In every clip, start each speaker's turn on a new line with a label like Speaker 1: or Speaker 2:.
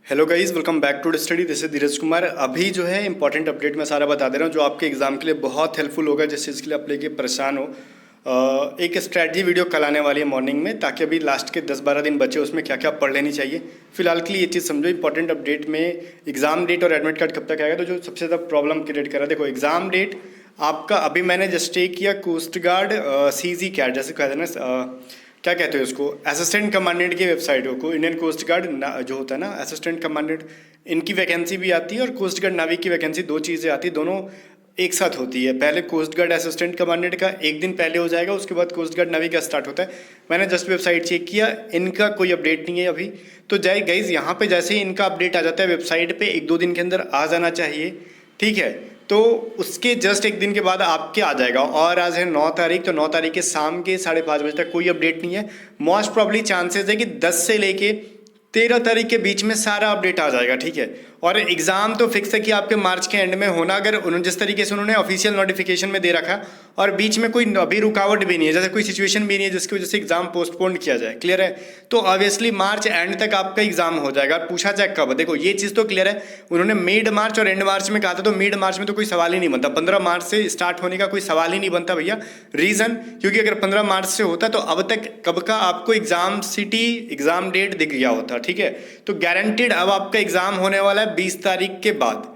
Speaker 1: Hello guys, welcome back to study. This is Dheeraj Kumar. अभी जो है इंपॉर्टेंट अपडेट मैं सारा बता दे रहा हूँ जो आपके एग्जाम के लिए बहुत हेल्पफुल होगा, जिस चीज़ के लिए आप लेके परेशान हो। एक स्ट्रैटेजी वीडियो कल आने वाली है मॉर्निंग में, ताकि अभी लास्ट के 10-12 दिन बचे उसमें क्या क्या पढ़ लेनी चाहिए। फिलहाल के लिए ये चीज़ समझो, इंपॉर्टेंट अपडेट में एग्जाम डेट और एडमिट कार्ड कब तक आएगा। तो जो सबसे ज़्यादा प्रॉब्लम क्रिएट करा, देखो एग्जाम डेट आपका अभी मैंने जस्ट चेक किया, कोस्ट गार्ड CG कैट जैसे कहते हैं ना, क्या कहते हैं उसको, असिस्टेंट कमांडेंट की वेबसाइट को, इंडियन कोस्ट गार्ड जो होता है ना असिस्टेंट कमांडेंट, इनकी वैकेंसी भी आती है और कोस्ट गार्ड नाविक की वैकेंसी, दो चीज़ें आती है, दोनों एक साथ होती है। पहले कोस्ट गार्ड असिस्टेंट कमांडेंट का एक दिन पहले हो जाएगा, उसके बाद कोस्ट गार्ड नाविक का स्टार्ट होता है। मैंने जस्ट वेबसाइट चेक किया, इनका कोई अपडेट नहीं है अभी। तो जाए गाइज, यहाँ पे जैसे ही इनका अपडेट आ जाता है वेबसाइट पे, 1-2 दिन के अंदर आ जाना चाहिए, ठीक है। तो उसके जस्ट एक दिन के बाद आपके आ जाएगा। और आज है 9 तारीख, तो 9 तारीख के शाम के 5:30 बजे तक कोई अपडेट नहीं है। मोस्ट प्रॉब्ली चांसेस है कि 10 से लेके 13 तारीख के बीच में सारा अपडेट आ जाएगा, ठीक है। और एग्जाम तो फिक्स है कि आपके मार्च के एंड में होना, अगर उन्होंने जिस तरीके से उन्होंने ऑफिशियल नोटिफिकेशन में दे रखा, और बीच में कोई अभी रुकावट भी नहीं है, जैसे कोई सिचुएशन भी नहीं है जिसकी वजह से एग्जाम पोस्टपोन किया जाए, क्लियर है। तो ऑब्वियसली मार्च एंड तक आपका एग्जाम हो जाएगा। पूछा जाए कब, देखो ये चीज़ तो क्लियर है, उन्होंने मिड मार्च और एंड मार्च में कहा था, तो मिड मार्च में तो कोई सवाल ही नहीं बनता, 15 मार्च से स्टार्ट होने का कोई सवाल ही नहीं बनता भैया। रीज़न, क्योंकि अगर 15 मार्च से होता तो अब तक कब का आपको एग्जाम सिटी एग्जाम डेट दिख गया होता, ठीक है। तो गारंटेड अब आपका एग्जाम होने वाला है 20 तारीख के बाद,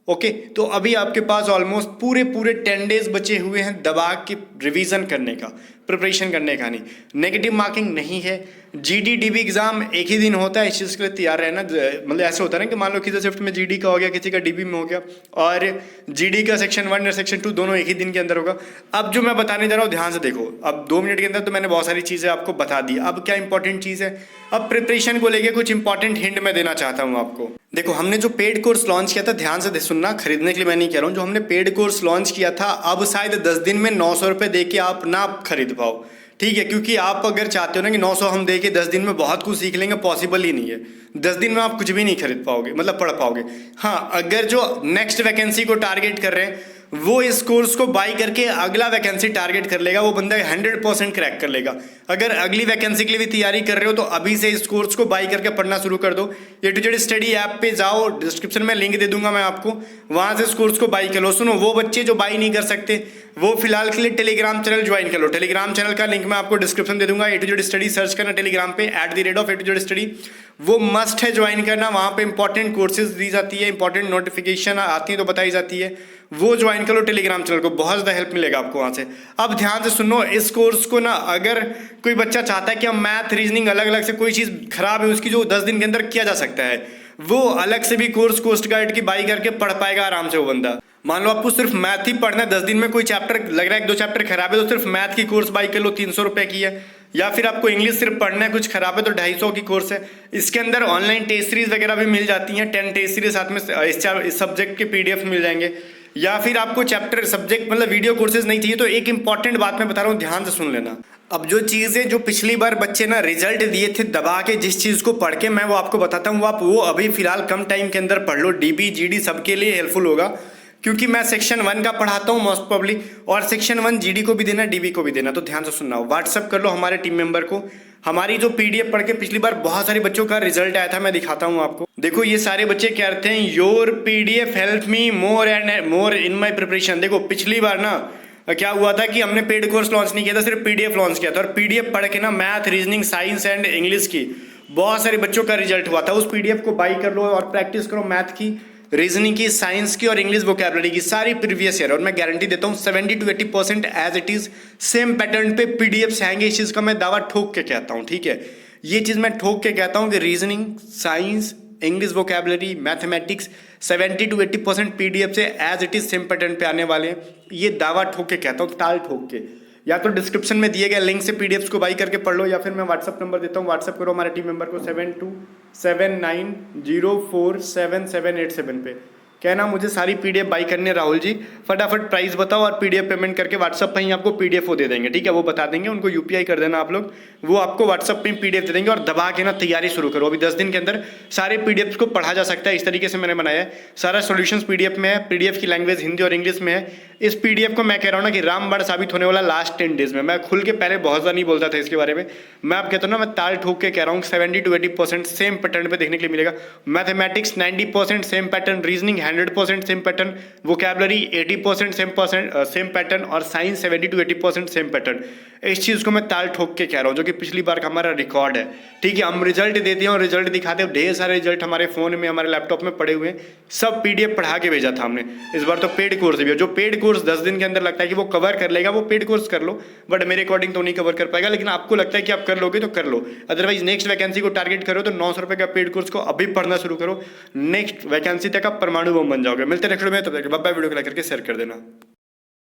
Speaker 1: ओके। तो अभी आपके पास ऑलमोस्ट पूरे 10 डेज बचे हुए हैं दबा के रिवीजन करने का, प्रिपरेशन करने का। नहीं, नेगेटिव मार्किंग नहीं है। GD-DB एग्जाम एक ही दिन होता है, इस चीज़ के लिए तैयार रहना। मतलब ऐसे होता है ना कि मान लो किसी शिफ्ट में GD का हो गया, किसी का DB में हो गया, और GD का सेक्शन 1 और सेक्शन 2 दोनों एक ही दिन के अंदर होगा। अब जो मैं बताने जा रहा हूँ ध्यान से देखो, अब 2 मिनट के अंदर तो मैंने बहुत सारी चीज़ें आपको बता दी। अब क्या इंपॉर्टेंट चीज़ है, अब प्रिपरेशन को लेकर कुछ इंपॉर्टेंट हिंट मैं देना चाहता हूँ आपको। देखो, हमने जो पेड कोर्स लॉन्च किया था, ध्यान से सुनना, खरीदने के लिए मैं नहीं कह रहा हूँ, जो हमने पेड कोर्स लॉन्च किया था, अब शायद 10 दिन में 900 रुपये दे के आप ना खरीद पाओ, ठीक है। क्योंकि आप अगर चाहते हो ना कि 900 हम दे के 10 दिन में बहुत कुछ सीख लेंगे, पॉसिबल ही नहीं है। 10 दिन में आप कुछ भी नहीं खरीद पाओगे, मतलब पढ़ पाओगे। हाँ, अगर जो नेक्स्ट वैकेंसी को टारगेट कर रहे हैं वो इस कोर्स को बाई करके अगला वैकेंसी टारगेट कर लेगा, वो बंदा 100% क्रैक कर लेगा। अगर अगली वैकेंसी के लिए भी तैयारी कर रहे हो तो अभी से इस कोर्स को बाई करके पढ़ना शुरू कर दो। A2Z स्टडी ऐप पे जाओ, डिस्क्रिप्शन में लिंक दे दूंगा मैं आपको, वहां से इस कोर्स को बाई कर लो। सुनो, वो बच्चे जो बाई नहीं कर सकते वो फिलहाल के लिए टेलीग्राम चैनल ज्वाइन कर लो। टेलीग्राम चैनल का लिंक मैं आपको डिस्क्रिप्शन दे दूंगा। A2Z स्टडी सर्च करना टेलीग्राम पे @A2Z स्टडी, वो मस्ट है ज्वाइन करना। वहाँ पे इंपॉर्टेंट कोर्सेज दी जाती है, इंपॉर्टेंट नोटिफिकेशन आती है तो बताई जाती है, वो ज्वाइन करो टेलीग्राम चैनल को, बहुत ज़्यादा हेल्प मिलेगा आपको वहाँ से। अब ध्यान से सुनो, इस कोर्स को ना, अगर कोई बच्चा चाहता है कि हम मैथ रीजनिंग अलग अलग से कोई चीज़ खराब है उसकी, जो 10 दिन के अंदर किया जा सकता है, वो अलग से भी कोर्स कोस्ट गाइड की बाई करके पढ़ पाएगा आराम से वो बंदा। मान लो आपको सिर्फ मैथ ही पढ़ना है, 10 दिन में कोई चैप्टर लग रहा है 1-2 चैप्टर खराब है तो सिर्फ मैथ की कोर्स बाई कर लो, 300 रुपये की है। या फिर आपको इंग्लिश सिर्फ पढ़ना है, कुछ खराब है तो 250 की कोर्स है। इसके अंदर ऑनलाइन टेस्ट सीरीज वगैरह भी मिल जाती हैं, 10 टेस्ट सीरीज साथ में इस सब्जेक्ट के PDF मिल जाएंगे। या फिर आपको चैप्टर सब्जेक्ट मतलब वीडियो कोर्सेज नहीं चाहिए तो एक इंपॉर्टेंट बात मैं बता रहा हूँ, ध्यान से सुन लेना। अब जो चीज़ें जो पिछली बार बच्चे ना रिजल्ट दिए थे दबा के, जिस चीज़ को पढ़ के, मैं वो आपको बताता हूँ, आप वो अभी फिलहाल कम टाइम के अंदर पढ़ लो। DB GD सबके लिए हेल्पफुल होगा, क्योंकि मैं सेक्शन 1 का पढ़ाता हूँ मोस्ट प्रॉब्ली, और सेक्शन 1 GD को भी देना, DB को भी देना। तो ध्यान से सुनना, व्हाट्सअप कर लो हमारे टीम मेंबर को। हमारी जो PDF पढ़ के पिछली बार बहुत सारे बच्चों का रिजल्ट आया था, मैं दिखाता हूँ आपको। देखो, ये सारे बच्चे क्या कहते हैं, your PDF help me more and more in my preparation. देखो, पिछली बार ना क्या हुआ था कि हमने पेड कोर्स लॉन्च नहीं किया था, सिर्फ PDF लॉन्च किया था, और PDF पढ़ के ना math reasoning science and English की बहुत सारे बच्चों का रिजल्ट हुआ था। उस PDF को बाई कर लो और प्रैक्टिस करो मैथ की, रीजनिंग की, साइंस की और इंग्लिश वोकैबुलरी की, सारी प्रीवियस ईयर। और मैं गारंटी देता हूँ 70 to 80% as it is same pattern पे PDFs आएंगे। इस चीज़ का मैं दावा ठोक के कहता हूँ, ठीक है। ये चीज़ मैं ठोक के कहता हूँ कि reasoning, science, English vocabulary, mathematics 70 to 80% PDF से as it is same pattern पे आने वाले हैं। ये दावा ठोक के कहता हूँ, ताल ठोक के। या तो डिस्क्रिप्शन में दिए गए लिंक से PDFs को बाई करके पढ़ लो, या फिर मैं व्हाट्सअप नंबर देता हूँ, व्हाट्सअप करो हमारे टीम मेंबर को 7279047787 पे। कहना मुझे सारी PDF बाई करनी है राहुल जी, फटाफट प्राइस बताओ और PDF पेमेंट करके व्हाट्सअप पर ही आपको PDF वो दे देंगे, ठीक है, वो बता देंगे, उनको UPI कर देना आप लोग, वो आपको व्हाट्सअप पे PDF दे देंगे और दबा के ना तैयारी शुरू करो। अभी 10 दिन के अंदर सारे PDFs को पढ़ा जा सकता है, इस तरीके से मैंने बनाया है। सारा सॉल्यूशंस PDF में है, PDF की लैंग्वेज हिंदी और इंग्लिश में है। इस PDF को मैं कह रहा हूँ ना कि रामबाण साबित होने वाला लास्ट 10 डेज में। मैं खुल के पहले बहुत ज़्यादा नहीं बोलता था इसके बारे में, मैं आप कहता हूँ ना, मैं ताल ठोक के कह रहा हूँ 70 to 80% सेम पैटर्न पे देखने के लिए मिलेगा। Mathematics 90% same pattern, reasoning 100% same pattern, vocabulary 80% same pattern और साइंस 70 to 80% सेम पैटर्न। इस चीज़ को मैं ताल ठोक के कह रहा हूँ, जो कि पिछली बार का हमारा रिकॉर्ड है, ठीक है। हम रिजल्ट देते हैं और रिजल्ट दिखाते हैं, ढेर सारे रिजल्ट हमारे फ़ोन में, हमारे लैपटॉप में पड़े हुए हैं, सब PDF पढ़ा के भेजा था हमने। इस बार तो पेड कोर्स भी है, जो पेड कोर्स 10 दिन के अंदर लगता है कि वो कवर कर लेगा, वो पेड कोर्स कर लो, बट मेरे अकॉर्डिंग तो नहीं कवर कर पाएगा, लेकिन आपको लगता है कि आप कर लोगे तो कर लो। अदरवाइज नेक्स्ट वैकेंसी को टारगेट करो तो 900 रुपये का पेड कोर्स को अभी पढ़ना शुरू करो, नेक्स्ट वैकेंसी तक आप परमाणु बम बन जाओगे। मिलते हैं नेक्स्ट वीडियो में, तब तक बाय बाय। वीडियो को लाइक करके शेयर कर देना।